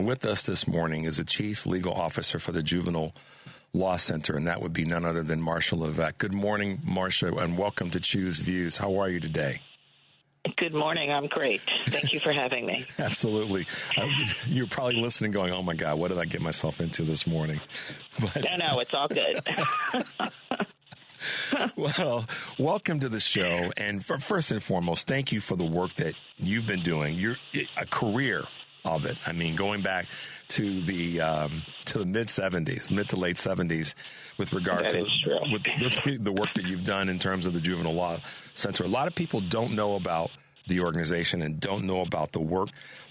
with us this morning is the Chief Legal Officer for the Juvenile Law Center, and that would be none other than Marsha Levick. Good morning, Marsha, and welcome to Choose Views. How are you today? Good morning. I'm great. Thank you for having me. Absolutely. You're probably listening going, oh, my God, what did I get myself into this morning? But, no, it's all good. Well, welcome to the show. And first and foremost, thank you for the work that you've been doing. You're a career of it. I mean, going back to the mid to late 70s with regard to the work that you've done in terms of the Juvenile Law Center. A lot of people don't know about the organization and don't know about the work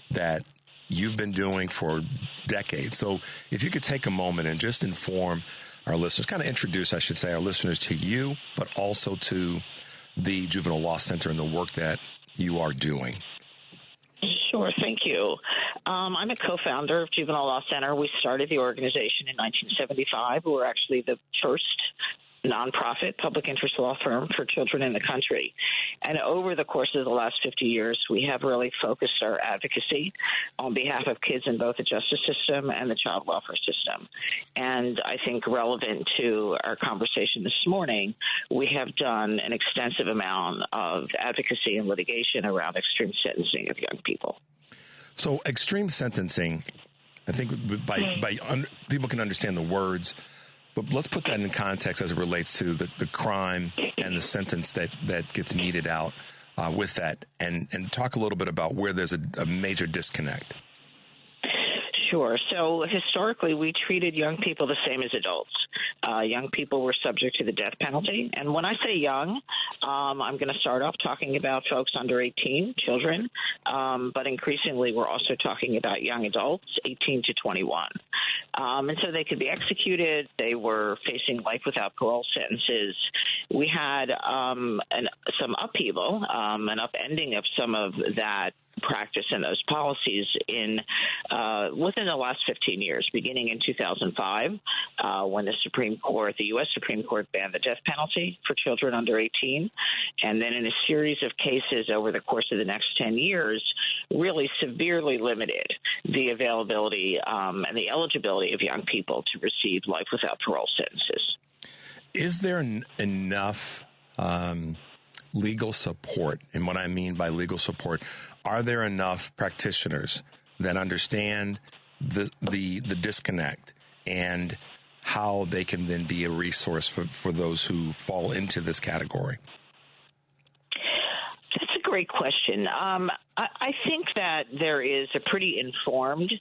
that you've been doing for decades. So if you could take a moment and just inform our listeners, kind of introduce, I should say, our listeners to you, but also to the Juvenile Law Center and the work that you are doing. Sure. Thank you. I'm a co-founder of Juvenile Law Center. We started the organization in 1975. We were actually the first nonprofit public interest law firm for children in the country. And over the course of the last 50 years, we have really focused our advocacy on behalf of kids in both the justice system and the child welfare system. And I think relevant to our conversation this morning, we have done an extensive amount of advocacy and litigation around extreme sentencing of young people. So extreme sentencing, I think people can understand the words, but let's put that in context as it relates to the crime and the sentence that gets meted out with that, and talk a little bit about where there's a major disconnect. Sure. So historically, we treated young people the same as adults. Young people were subject to the death penalty. And when I say young, I'm going to start off talking about folks under 18, children, but increasingly we're also talking about young adults, 18 to 21. And so they could be executed. They were facing life without parole sentences. We had some upheaval, an upending of some of that practice and those policies within the last 15 years, beginning in 2005, when the U.S. Supreme Court banned the death penalty for children under 18, and then in a series of cases over the course of the next 10 years, really severely limited the availability and the eligibility of young people to receive life without parole sentences. Is there enough legal support? And what I mean by legal support, are there enough practitioners that understand the disconnect and how they can then be a resource for those who fall into this category? That's a great question. I think that there is a pretty informed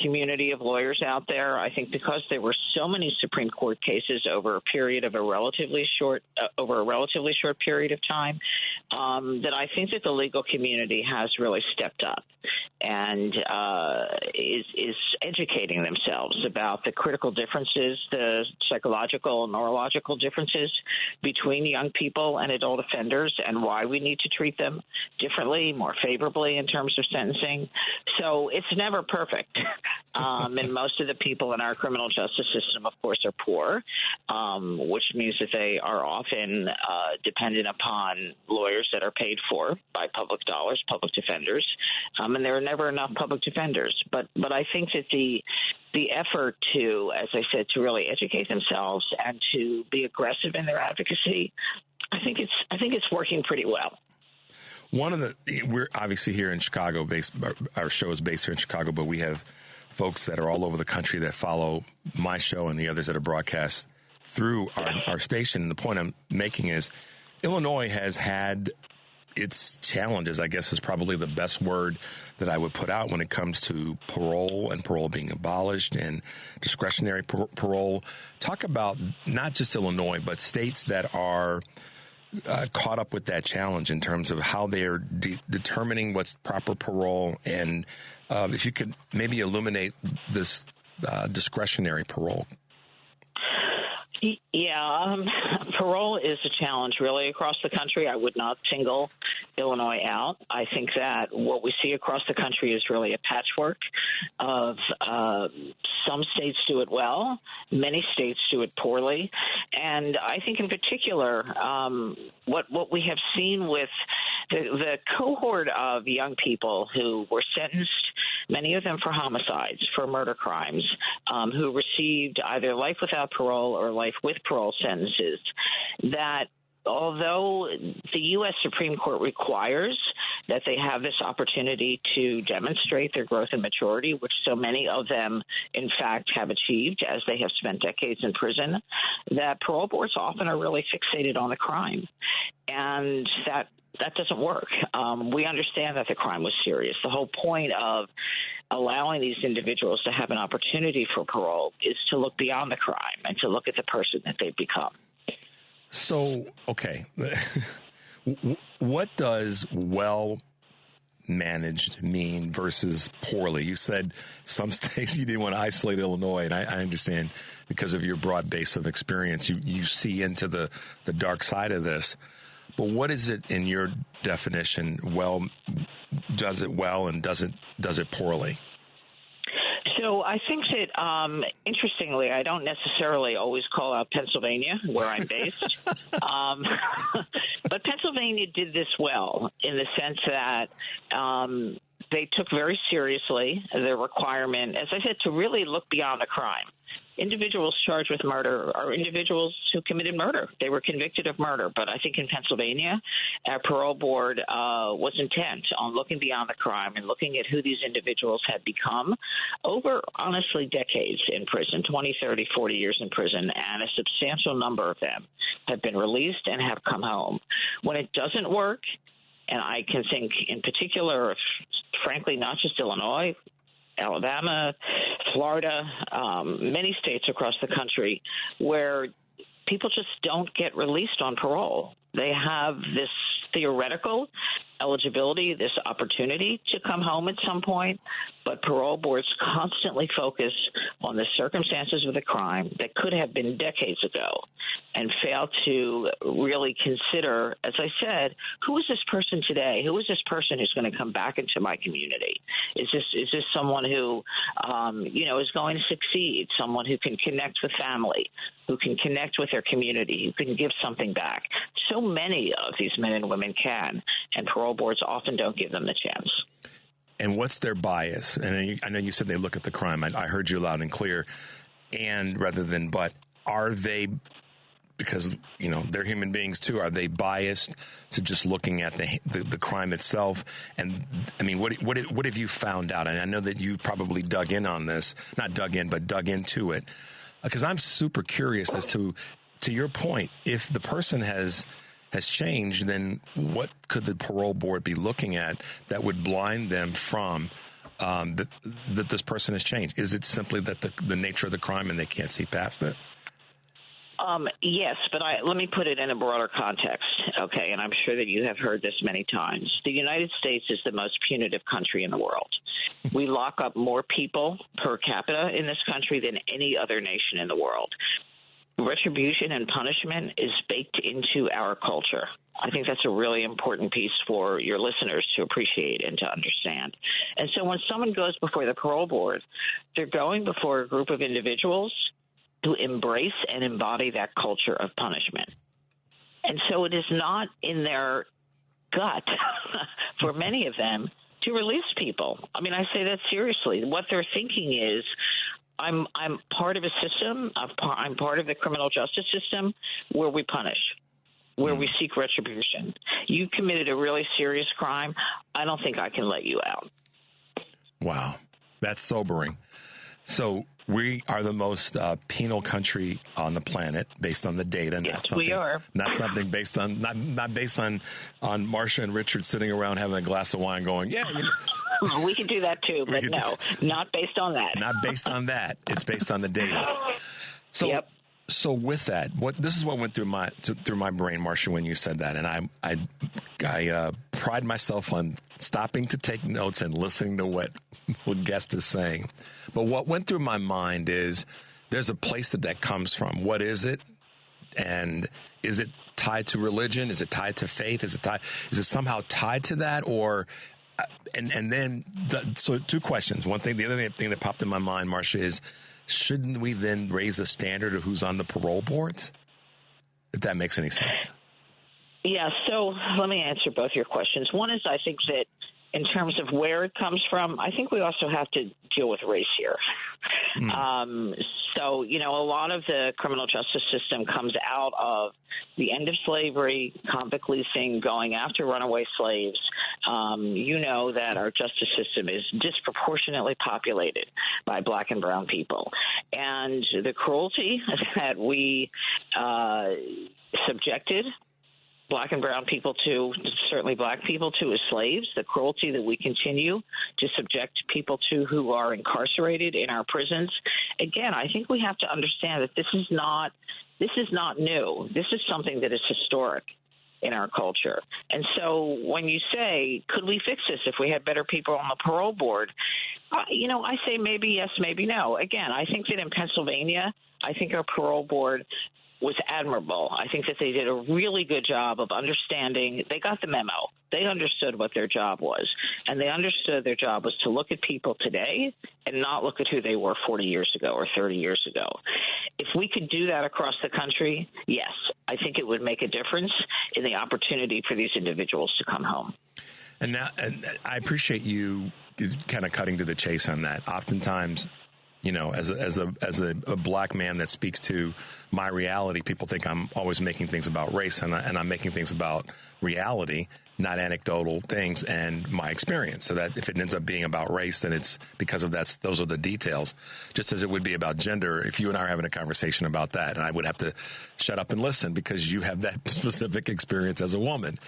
community of lawyers out there. I think because there were so many Supreme Court cases over a relatively short period of time, that I think that the legal community has really stepped up and is educating themselves about the critical differences, the psychological and neurological differences between young people and adult offenders, and why we need to treat them differently, more favorably in terms of sentencing. So it's never perfect. And most of the people in our criminal justice system, of course, are poor, which means that they are often dependent upon lawyers that are paid for by public dollars, public defenders, and there are never enough public defenders. But I think that the effort to, as I said, to really educate themselves and to be aggressive in their advocacy, I think it's working pretty well. We're obviously here in Chicago, our show is based here in Chicago, but we have folks that are all over the country that follow my show and the others that are broadcast through our station. And the point I'm making is Illinois has had its challenges, I guess is probably the best word that I would put out when it comes to parole and parole being abolished and discretionary parole. Talk about not just Illinois, but states that are caught up with that challenge in terms of how they are determining what's proper parole, and if you could maybe illuminate this discretionary parole. Yeah, parole is a challenge really across the country. I would not single Illinois out. I think that what we see across the country is really a patchwork of some states do it well, many states do it poorly. And I think in particular, what we have seen with the cohort of young people who were sentenced many of them for homicides, for murder crimes, who received either life without parole or life with parole sentences, that although the U.S. Supreme Court requires that they have this opportunity to demonstrate their growth and maturity, which so many of them, in fact, have achieved as they have spent decades in prison, that parole boards often are really fixated on the crime. And that doesn't work. We understand that the crime was serious. The whole point of allowing these individuals to have an opportunity for parole is to look beyond the crime and to look at the person that they've become. So, okay, what does well managed mean versus poorly? You said some states you didn't want to isolate Illinois, and I understand because of your broad base of experience, you see into the dark side of this. But what is it in your definition? Well, does it well and does it poorly? So I think that, interestingly, I don't necessarily always call out Pennsylvania, where I'm based. But Pennsylvania did this well in the sense that they took very seriously the requirement, as I said, to really look beyond the crime. Individuals charged with murder are individuals who committed murder. They were convicted of murder. But I think in Pennsylvania, our parole board was intent on looking beyond the crime and looking at who these individuals had become over, honestly, decades in prison, 20, 30, 40 years in prison, and a substantial number of them have been released and have come home. When it doesn't work, and I can think in particular of, frankly, not just Illinois, Alabama, Florida, many states across the country where people just don't get released on parole. They have this theoretical eligibility, this opportunity to come home at some point, but parole boards constantly focus on the circumstances of the crime that could have been decades ago and fail to really consider, as I said, who is this person today? Who is this person who's going to come back into my community? Is this someone who, is going to succeed, someone who can connect with family, who can connect with their community, who can give something back? So many of these men and women can, and parole boards often don't give them the chance. And what's their bias? And I know you said they look at the crime. I heard you loud and clear. And rather than but, are they, because, they're human beings too, are they biased to just looking at the crime itself? And, I mean, what have you found out? And I know that you probably dug in on this, not dug in, but dug into it. Because I'm super curious as to your point, if the person has changed, then what could the parole board be looking at that would blind them from that this person has changed? Is it simply that the nature of the crime and they can't see past it? Yes, but let me put it in a broader context, okay? And I'm sure that you have heard this many times. The United States is the most punitive country in the world. We lock up more people per capita in this country than any other nation in the world. Retribution and punishment is baked into our culture. I think that's a really important piece for your listeners to appreciate and to understand. And so when someone goes before the parole board, they're going before a group of individuals who embrace and embody that culture of punishment. And so it is not in their gut for many of them to release people. I mean, I say that seriously. What they're thinking is, I'm part of a system, I'm part of the criminal justice system where we punish, where we seek retribution. You committed a really serious crime. I don't think I can let you out. Wow. That's sobering. So we are the most penal country on the planet based on the data. Yes, we are. Not something based on, not based on Marsha and Richard sitting around having a glass of wine going, yeah, we can do that too, but no, not based on that. Not based on that. It's based on the data. So, yep. So with that, this is what went through my brain, Marsha, when you said that, and I pride myself on stopping to take notes and listening to what guest is saying. But what went through my mind is there's a place that comes from. What is it? And is it tied to religion? Is it tied to faith? Is it somehow tied to that? Or and then so two questions. One thing, the other thing that popped in my mind, Marsha, is shouldn't we then raise a standard of who's on the parole boards? If that makes any sense. Yeah, so let me answer both your questions. One is I think that in terms of where it comes from, I think we also have to deal with race here. So, a lot of the criminal justice system comes out of the end of slavery, convict leasing, going after runaway slaves. That our justice system is disproportionately populated by black and brown people. And the cruelty that we subjected black and brown people to, certainly black people to, as slaves, the cruelty that we continue to subject people to who are incarcerated in our prisons. Again, I think we have to understand that this is not new. This is something that is historic in our culture. And so when you say, could we fix this if we had better people on the parole board? I say maybe yes, maybe no. Again, I think that in Pennsylvania, I think our parole board was admirable. I think that they did a really good job of understanding. They got the memo. They understood what their job was, and they understood their job was to look at people today and not look at who they were 40 years ago or 30 years ago. If we could do that across the country, yes, I think it would make a difference in the opportunity for these individuals to come home. And I appreciate you kind of cutting to the chase on that. Oftentimes, as a black man that speaks to my reality, people think I'm always making things about race, and I'm making things about reality, not anecdotal things and my experience. So that if it ends up being about race, then it's because of those are the details. Just as it would be about gender, if you and I are having a conversation about that, and I would have to shut up and listen because you have that specific experience as a woman.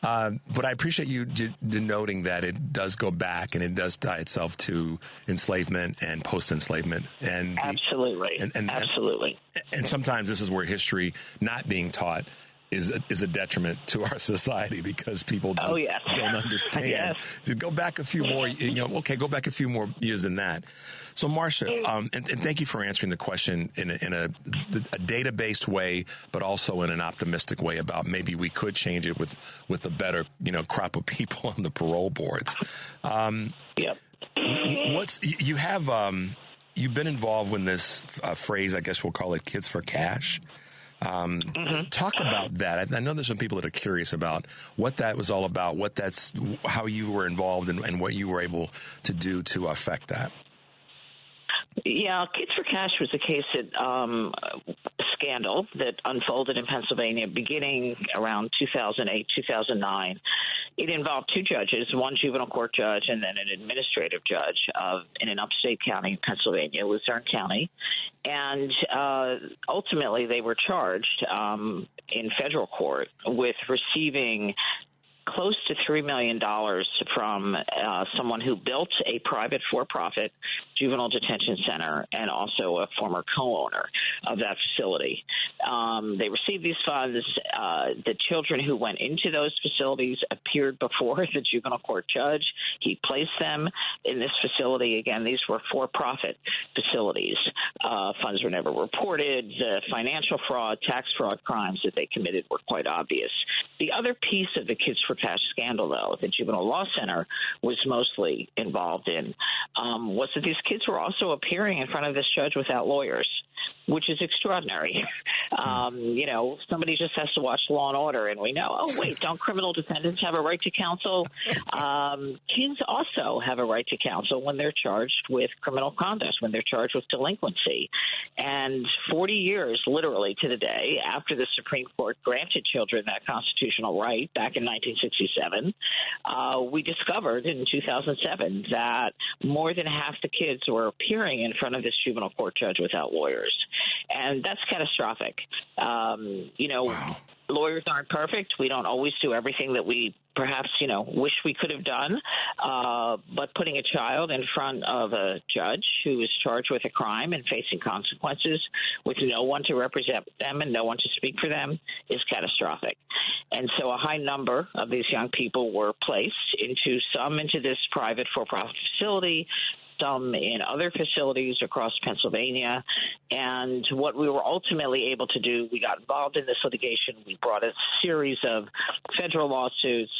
But I appreciate you denoting that it does go back and it does tie itself to enslavement and post-enslavement. And absolutely. Absolutely. And sometimes this is where history not being taught is a detriment to our society because people don't understand. Yes. To go back a few more, go back a few more years than that. So, Marsha, and thank you for answering the question in a data-based way, but also in an optimistic way about maybe we could change it with a better, crop of people on the parole boards. Yep. You've been involved with this phrase, I guess we'll call it Kids for Cash. Talk about that. I know there's some people that are curious about what that was all about, how you were involved and what you were able to do to affect that. Yeah, Kids for Cash was a case scandal that unfolded in Pennsylvania beginning around 2008, 2009. It involved two judges, one juvenile court judge and then an administrative judge in an upstate county in Pennsylvania, Luzerne County. And ultimately they were charged in federal court with receiving close to $3 million from someone who built a private for-profit juvenile detention center and also a former co-owner of that facility. They received these funds. The children who went into those facilities appeared before the juvenile court judge. He placed them in this facility. Again, these were for-profit facilities. Funds were never reported. The financial fraud, tax fraud crimes that they committed were quite obvious. The other piece of the Kids for Cash scandal, though, the Juvenile Law Center was mostly involved in, was that these kids were also appearing in front of this judge without lawyers, which is extraordinary. Somebody just has to watch Law and Order, and we know, oh, wait, don't criminal defendants have a right to counsel? Kids also have a right to counsel when they're charged with criminal conduct, when they're charged with delinquency. And 40 years, literally to the day, after the Supreme Court granted children that constitutional right back in 1967, we discovered in 2007 that more than half the kids were appearing in front of this juvenile court judge without lawyers. And that's catastrophic. Wow. Lawyers aren't perfect. We don't always do everything that we perhaps, wish we could have done. But putting a child in front of a judge who is charged with a crime and facing consequences with no one to represent them and no one to speak for them is catastrophic. And so a high number of these young people were placed into this private for-profit facility, some in other facilities across Pennsylvania. And what we were ultimately able to do, we got involved in this litigation. We brought a series of federal lawsuits,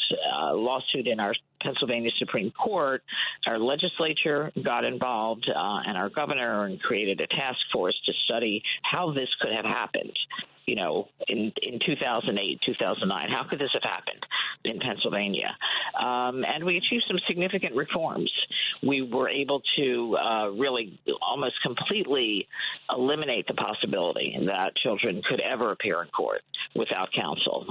lawsuit in our Pennsylvania Supreme Court, our legislature got involved and our governor and created a task force to study how this could have happened. In 2008, 2009, how could this have happened in Pennsylvania? And we achieved some significant reforms. We were able to really almost completely eliminate the possibility that children could ever appear in court without counsel,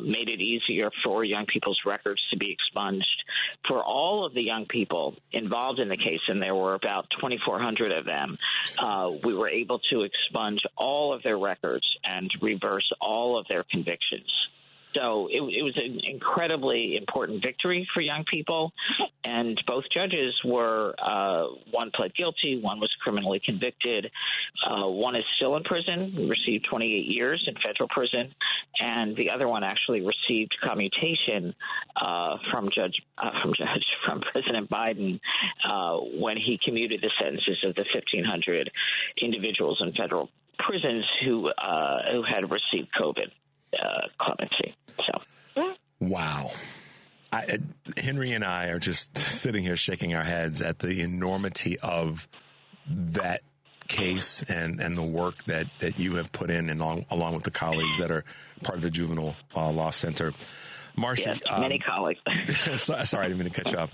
made it easier for young people's records to be expunged. For all of the young people involved in the case, and there were about 2,400 of them, we were able to expunge all of their records and reverse all of their convictions. So it was an incredibly important victory for young people, and both judges were, one pled guilty, one was criminally convicted, one is still in prison, received 28 years in federal prison, and the other one actually received commutation from President Biden when he commuted the sentences of the 1,500 individuals in federal prisons who had received COVID clemency. So, wow. Henry and I are just sitting here shaking our heads at the enormity of that case and the work that you have put in along with the colleagues that are part of the Juvenile Law Center. Marsha, yes, many colleagues. Sorry, I didn't mean to cut you off.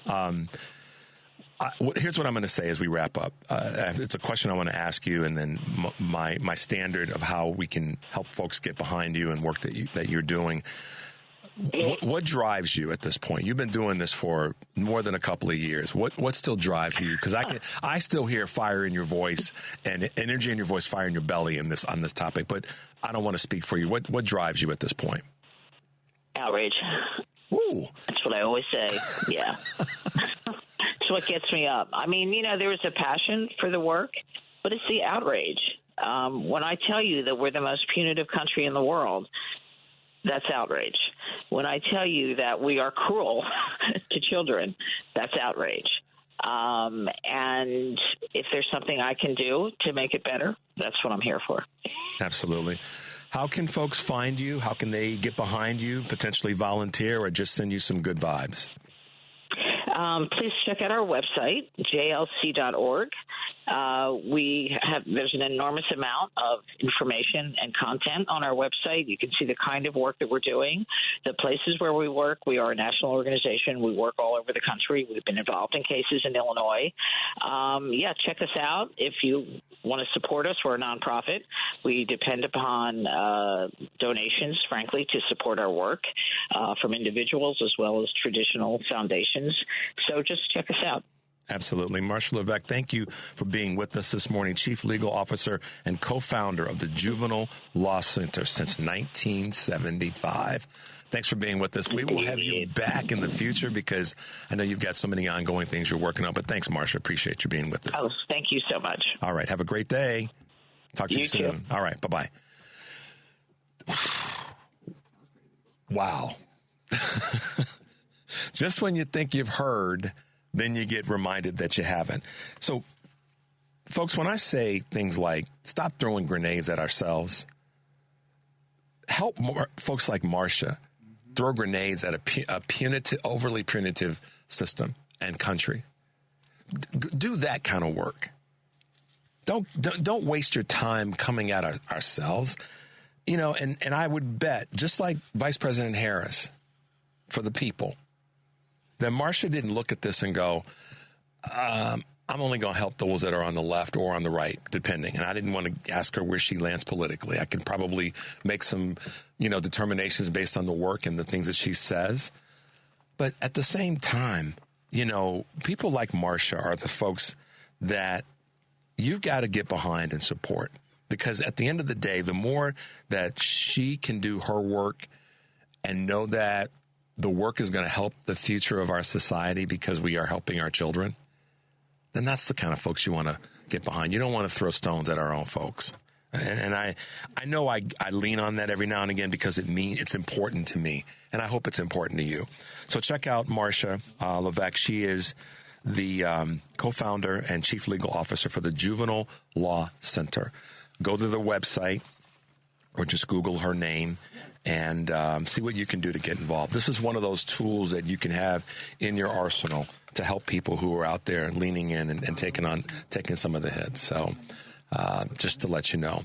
Here's what I'm going to say as we wrap up. It's a question I want to ask you, and then my standard of how we can help folks get behind you and work that you're doing. What drives you at this point? You've been doing this for more than a couple of years. What still drives you? Because I still hear fire in your voice and energy in your voice, fire in your belly on this topic. But I don't want to speak for you. What drives you at this point? Outrage. Ooh. That's what I always say. Yeah. It's what gets me up. I mean, there is a passion for the work, but it's the outrage. When I tell you that we're the most punitive country in the world, that's outrage. When I tell you that we are cruel to children, that's outrage. And if there's something I can do to make it better, that's what I'm here for. Absolutely. How can folks find you? How can they get behind you, potentially volunteer, or just send you some good vibes? Please check out our website, jlc.org. There's an enormous amount of information and content on our website. You can see the kind of work that we're doing, the places where we work. We are a national organization. We work all over the country. We've been involved in cases in Illinois. Check us out. If you want to support us, we're a nonprofit. We depend upon donations, frankly, to support our work from individuals as well as traditional foundations. So just check us out. Absolutely. Marsha Levick, thank you for being with us this morning. Chief Legal Officer and co-founder of the Juvenile Law Center since 1975. Thanks for being with us. We will have you back in the future because I know you've got so many ongoing things you're working on. But thanks, Marsha. Appreciate you being with us. Oh, thank you so much. All right. Have a great day. Talk to you soon. Too. All right. Bye-bye. Wow. Just when you think you've heard, then you get reminded that you haven't. So, folks, when I say things like stop throwing grenades at ourselves, help folks like Marsha throw grenades at a punitive, overly punitive system and country. Do that kind of work. Don't waste your time coming at ourselves. And I would bet, just like Vice President Harris for the people, that Marsha didn't look at this and go, I'm only going to help those that are on the left or on the right, depending. And I didn't want to ask her where she lands politically. I can probably make some, determinations based on the work and the things that she says. But at the same time, people like Marsha are the folks that you've got to get behind and support. Because at the end of the day, the more that she can do her work and know that the work is going to help the future of our society because we are helping our children, then that's the kind of folks you want to get behind. You don't want to throw stones at our own folks. And I know I lean on that every now and again because it's important to me, and I hope it's important to you. So check out Marsha Levick. She is the co-founder and chief legal officer for the Juvenile Law Center. Go to the website or just Google her name and see what you can do to get involved. This is one of those tools that you can have in your arsenal to help people who are out there and leaning in and taking some of the hits. So just to let you know.